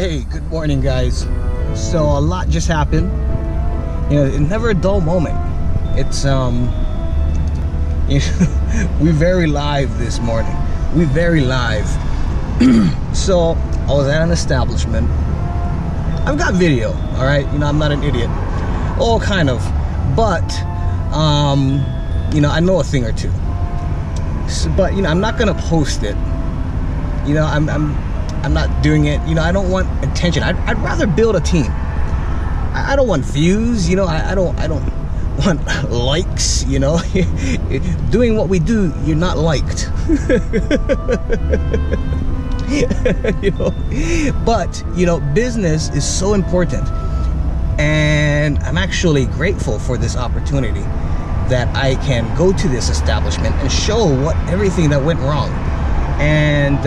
Hey, good morning, guys. So a lot just happened. You know, it's never a dull moment. It's we very live this morning. We very live. So I was at an establishment. I've got video, all right. You know, I'm not an idiot. Oh, kind of, but you know, I know a thing or two. So, but you know, I'm not gonna post it. You know, I'm not doing it. You know, I don't want attention. I'd rather build a team. I don't want views. You know, I don't want likes. You know, doing what we do, you're not liked. You know, but you know, business is so important, and I'm actually grateful for this opportunity that I can go to this establishment and show everything that went wrong. And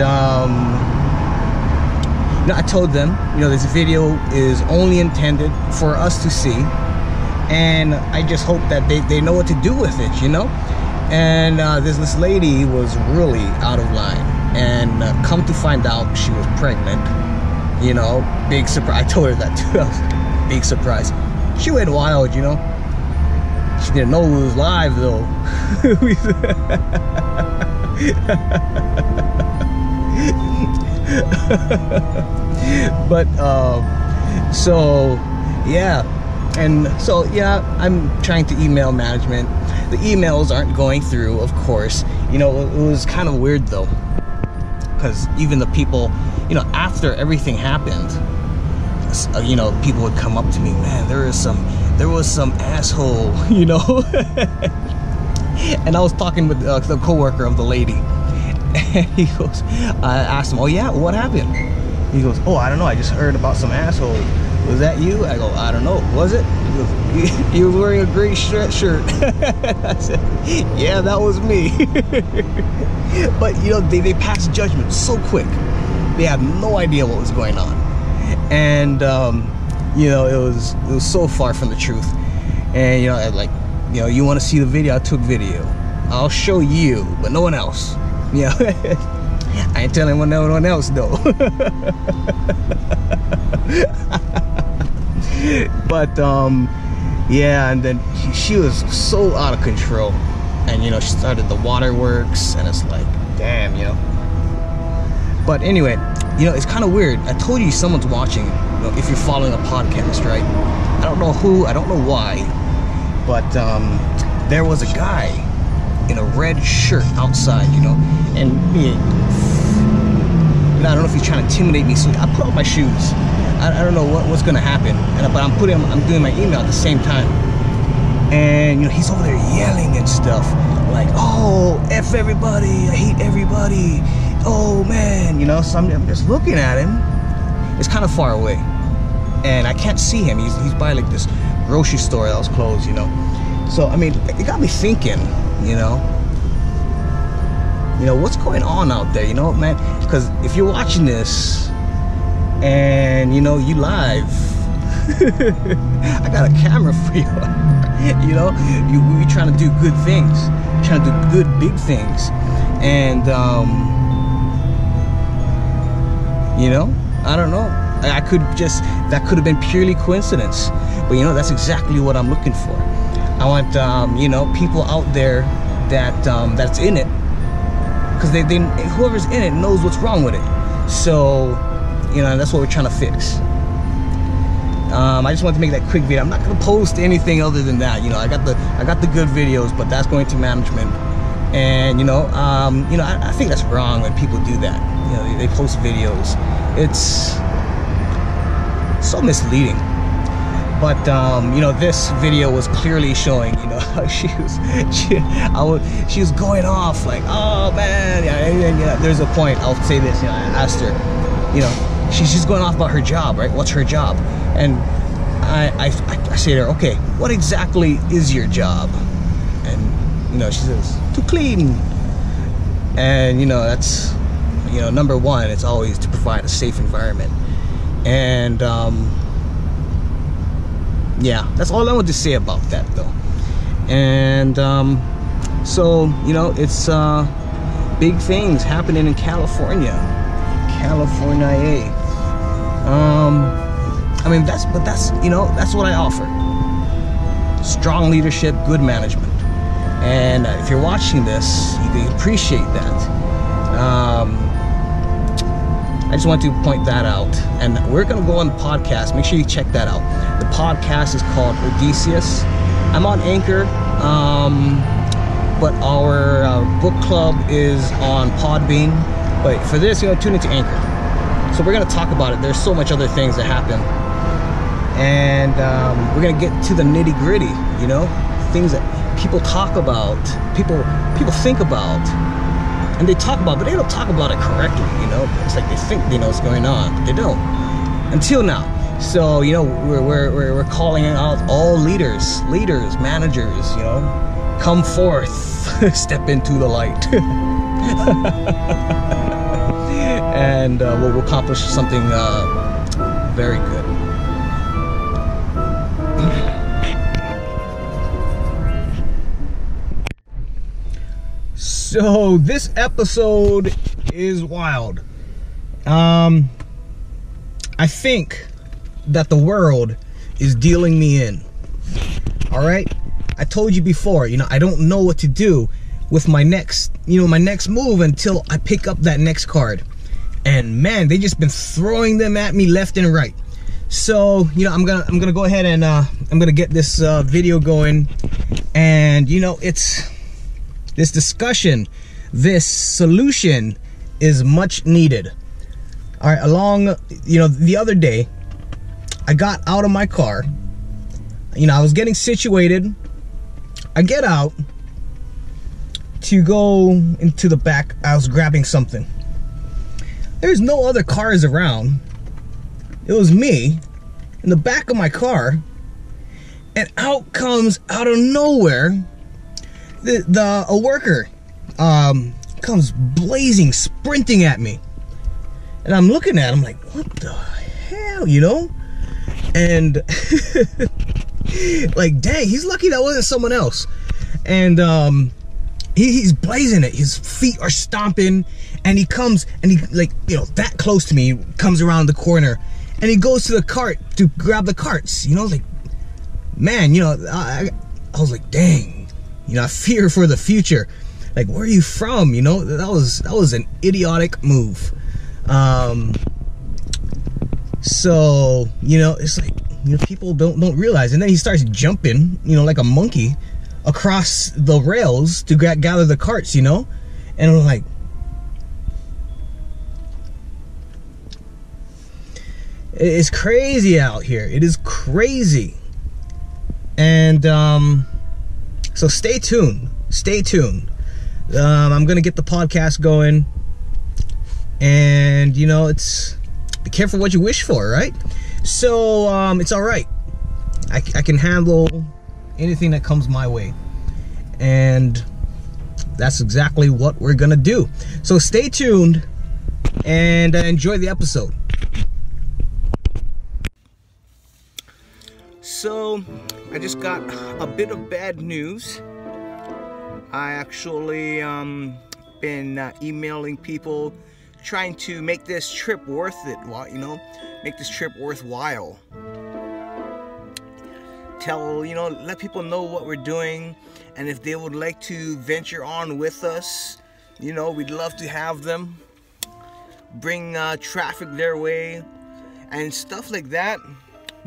you know, I told them, you know, this video is only intended for us to see, and I just hope that they know what to do with it, you know. And this lady was really out of line, and come to find out, she was pregnant. You know, big surprise. I told her that too. Big surprise. She went wild, you know. She didn't know it was live though. But so yeah, and so yeah, I'm trying to email management. The emails aren't going through, of course. You know, it was kind of weird though, because even the people, you know, after everything happened, you know, people would come up to me, man, there was some asshole, you know. And I was talking with the coworker of the lady, and he goes, I asked him, oh yeah, what happened? He goes, oh, I don't know, I just heard about some asshole. Was that you? I go, I don't know, was it? He goes, he was wearing a gray shirt. I said, yeah, that was me. But you know, they passed judgment so quick. They had no idea what was going on. And you know, it was so far from the truth. And you know, like, you know, you want to see the video, I took video. I'll show you, but no one else. Yeah. I ain't telling no one else though. But yeah, and then she was so out of control, and you know, she started the waterworks, and it's like, damn, you know. But anyway, you know, it's kind of weird. I told you someone's watching, you know, if you're following a podcast, right? I don't know who, I don't know why, but there was a guy in a red shirt outside, you know, and me, I don't know if he's trying to intimidate me, so I put on my shoes. I don't know what's gonna happen, but I'm doing my email at the same time, and you know, he's over there yelling and stuff, like, oh, F everybody, I hate everybody, oh man, you know. So I'm just looking at him. It's kind of far away, and I can't see him. He's by like this grocery store that was closed, you know. So I mean, it got me thinking, you know, what's going on out there, you know, man? Because if you're watching this and you know, you live, I got a camera for you. You know, we trying to do good things, trying to do good big things, and you know, I don't know, that could have been purely coincidence, but you know, that's exactly what I'm looking for. I want you know, people out there that that's in it, because they whoever's in it knows what's wrong with it. So you know, that's what we're trying to fix. I just wanted to make that quick video. I'm not gonna post anything other than that. You know, I got the good videos, but that's going to management. And you know, I think that's wrong when people do that. You know, they post videos. It's so misleading. But you know, this video was clearly showing, you know, how she was going off like, oh man, yeah, and yeah, there's a point. I'll say this, you know, I asked her, you know, she's going off about her job, right? What's her job? And I say to her, okay, what exactly is your job? And you know, she says, to clean. And you know, that's, you know, number one, it's always to provide a safe environment. And yeah, that's all I want to say about that though. And so you know, it's big things happening in California. I mean, that's what I offer. Strong leadership, good management. And if you're watching this, you can appreciate that. I just want to point that out. And we're going to go on the podcast. Make sure you check that out. The podcast is called ODCUS. I'm on Anchor, but our book club is on Podbean. But for this, tune into Anchor. So we're going to talk about it. There's so much other things that happen. And we're going to get to the nitty gritty, things that people talk about, people think about, and they talk about, but they don't talk about it correctly, It's like they think they know what's going on, but they don't. Until now. So, we're calling out all leaders, managers, come forth, step into the light. And we'll accomplish something very good. So this episode is wild. I think that the world is dealing me in. All right, I told you before, I don't know what to do with my next move until I pick up that next card. And man, they just been throwing them at me left and right. So I'm gonna go ahead and I'm gonna get this video going. And it's this discussion, this solution is much needed. All right, the other day, I got out of my car. I was getting situated. I get out to go into the back. I was grabbing something. There's no other cars around. It was me in the back of my car, and out comes, out of nowhere, a worker comes blazing, sprinting at me. And I'm looking at him like, what the hell, And like, dang, he's lucky that wasn't someone else. And he's blazing it. His feet are stomping, and he comes, and he, like, that close to me, comes around the corner, and he goes to the cart to grab the carts. Like, man, I was like, dang. I fear for the future. Like, where are you from? That was an idiotic move. So, it's like, people don't realize. And then he starts jumping, like a monkey across the rails to gather the carts, And I'm like, it's crazy out here. It is crazy. And, so stay tuned. I'm gonna get the podcast going, and it's, be careful what you wish for, right? So it's all right. I can handle anything that comes my way, and that's exactly what we're gonna do. So stay tuned and enjoy the episode. So I just got a bit of bad news. I actually been emailing people, trying to make this trip worth it. Make this trip worthwhile. Let people know what we're doing, and if they would like to venture on with us, we'd love to have them. Bring traffic their way and stuff like that.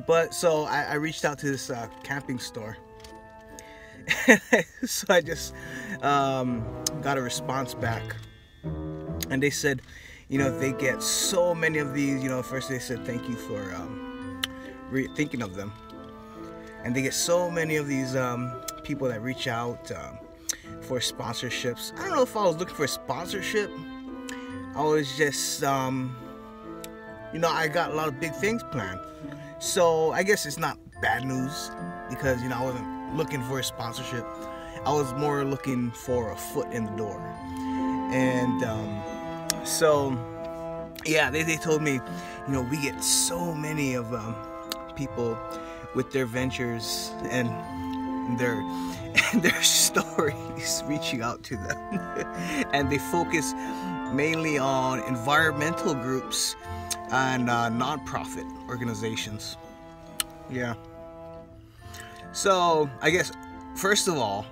But so I reached out to this camping store. So I just got a response back, and they said, they get so many of these. First they said thank you for thinking of them, and they get so many of these people that reach out for sponsorships. I don't know if I was looking for a sponsorship. I was just I got a lot of big things planned. So I guess it's not bad news, because I wasn't looking for a sponsorship. I was more looking for a foot in the door. And so yeah, they told me, we get so many of people with their ventures and their stories reaching out to them. And they focus mainly on environmental groups and non-profit organizations. Yeah. So I guess first of all,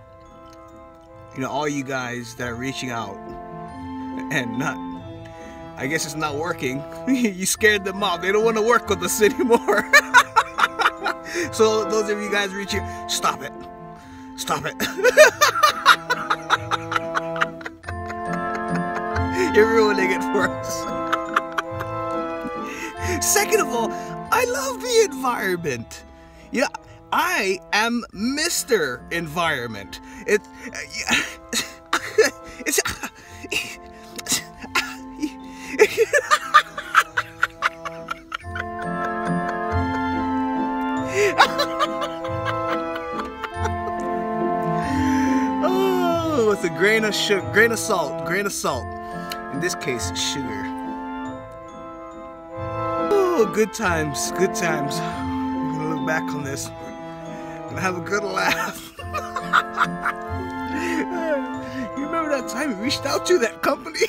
you know, all you guys that are reaching out and I guess it's not working. You scared them off. They don't want to work with us anymore. So those of you guys reaching, stop it. Stop it. You're ruining it for us. Second of all, I love the environment. You know, I am Mr. Environment. It's oh, it's a grain of sugar, grain of salt. In this case, sugar. Oh, good times, good times. I'm gonna look back on this. I'm gonna have a good laugh. You remember that time we reached out to that company?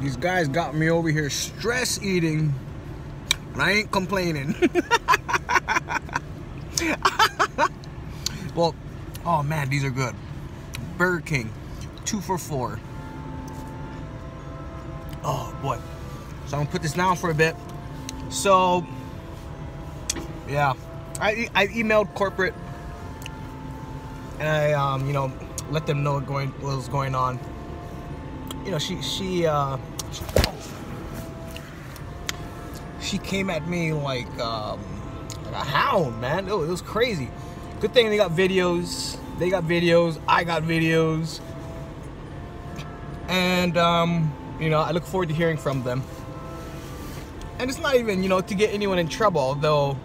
These guys got me over here stress eating, and I ain't complaining. Well, oh man, these are good. Burger King, 2 for $4. Oh boy. So I'm gonna put this down for a bit. So yeah, I emailed corporate, and I you know, let them know what was going on. You know, she came at me like a hound, man. It was crazy. Good thing they got videos. They got videos. I got videos. And you know, I look forward to hearing from them. And it's not even, you know, to get anyone in trouble, though.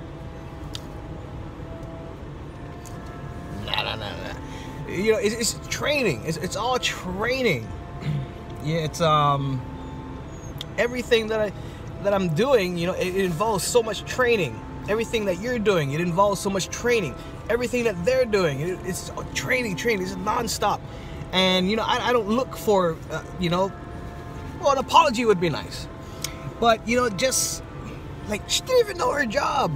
Nah. You know, it's training. It's all training. Yeah, it's everything that I'm doing, you know, it involves so much training. Everything that you're doing, it involves so much training. Everything that they're doing, it's training. It's non-stop. And you know, I don't look for you know, well, an apology would be nice, but you know, just like, she didn't even know her job.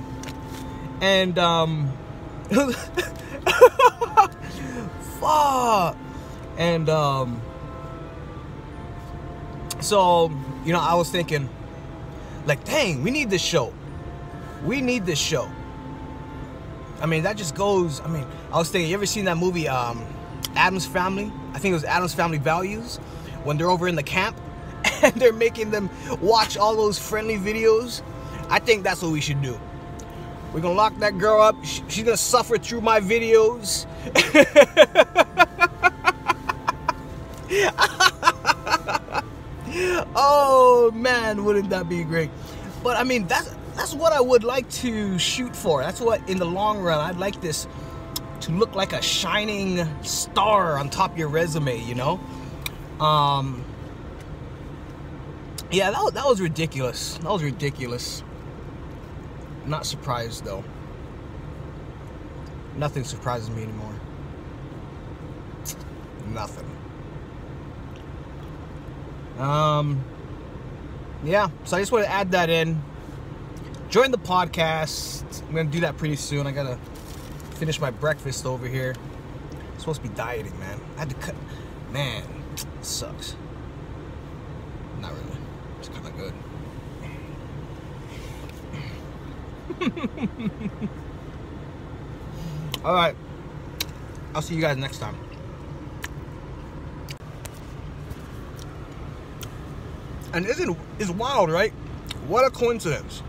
And fuck. And so, you know, I was thinking, like, dang, we need this show. We need this show. I mean, that just goes, I mean, I was thinking, you ever seen that movie, Addams Family? I think it was Addams Family Values, when they're over in the camp and they're making them watch all those friendly videos. I think that's what we should do. We're gonna lock that girl up. She's gonna suffer through my videos. Oh man, wouldn't that be great? But I mean, that's what I would like to shoot for. That's what, in the long run, I'd like this to look like a shining star on top of your resume, you know? Yeah, that was ridiculous. That was ridiculous. Not surprised though. Nothing surprises me anymore. Nothing. Yeah, so I just want to add that in. Join the podcast. I'm gonna do that pretty soon. I gotta finish my breakfast over here. I'm supposed to be dieting, man. I had to cut. Man, it sucks. Not really. It's kind of good. All right. I'll see you guys next time. And it's wild, right? What a coincidence.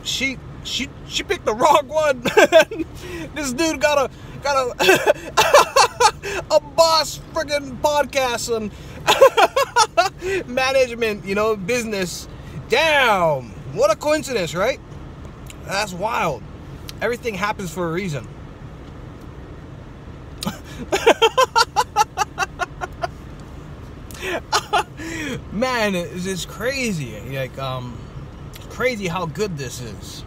She picked the wrong one. This dude got a boss friggin' podcast on management, you know, business. Damn, what a coincidence, right? That's wild. Everything happens for a reason. Man, it's just crazy. Like, crazy how good this is.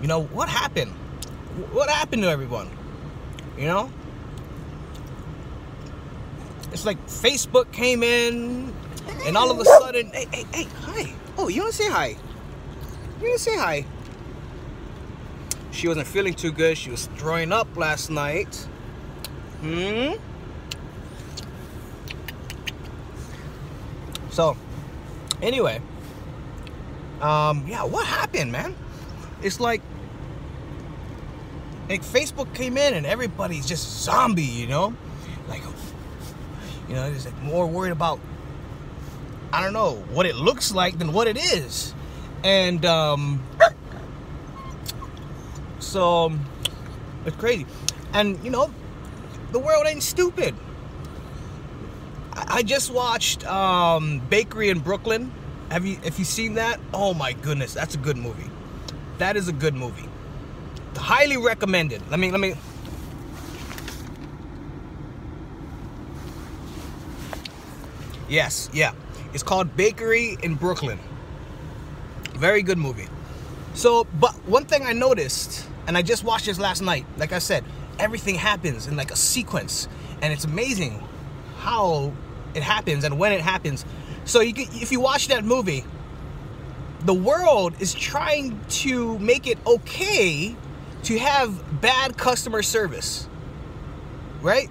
You know, what happened? What happened to everyone? You know? It's like Facebook came in, and all of a sudden, hey, hi. Oh, you want to say hi? You want to say hi? She wasn't feeling too good. She was throwing up last night. So, anyway, yeah, what happened, man? It's like Facebook came in and everybody's just zombie, you know? Like, you know, it's like more worried about, I don't know, what it looks like than what it is. And, so, it's crazy. And, you know, the world ain't stupid. I just watched Bakery in Brooklyn. Have you seen that? Oh my goodness, that's a good movie. That is a good movie. Highly recommended. Let me. Yes, yeah. It's called Bakery in Brooklyn. Very good movie. So, but one thing I noticed, and I just watched this last night, like I said, everything happens in like a sequence, and it's amazing how it happens and when it happens. So if you watch that movie, the world is trying to make it okay to have bad customer service, right?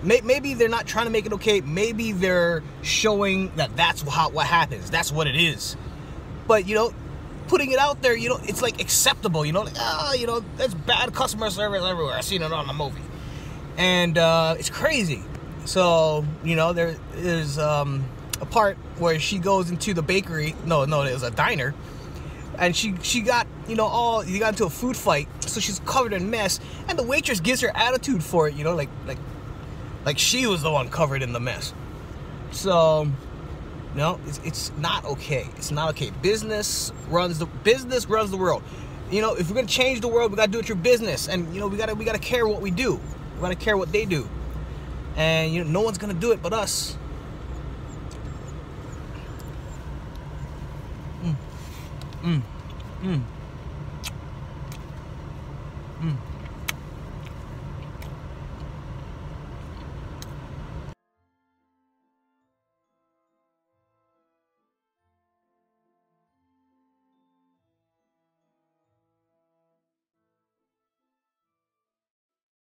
Maybe they're not trying to make it okay. Maybe they're showing that that's what happens. That's what it is. But, you know, putting it out there, you know, it's like acceptable, you know, like, you know, that's bad customer service everywhere. I've seen it on the movie. And it's crazy. So, you know, there is a part where she goes into the bakery. No, it was a diner. And she got, you know, he got into a food fight. So she's covered in mess. And the waitress gives her attitude for it, you know, like she was the one covered in the mess. So, no, it's not okay. It's not okay. Business runs the world. You know, if we're gonna change the world, we gotta do it through business. And you know, we gotta care what we do. We gotta care what they do. And you know, no one's gonna do it but us.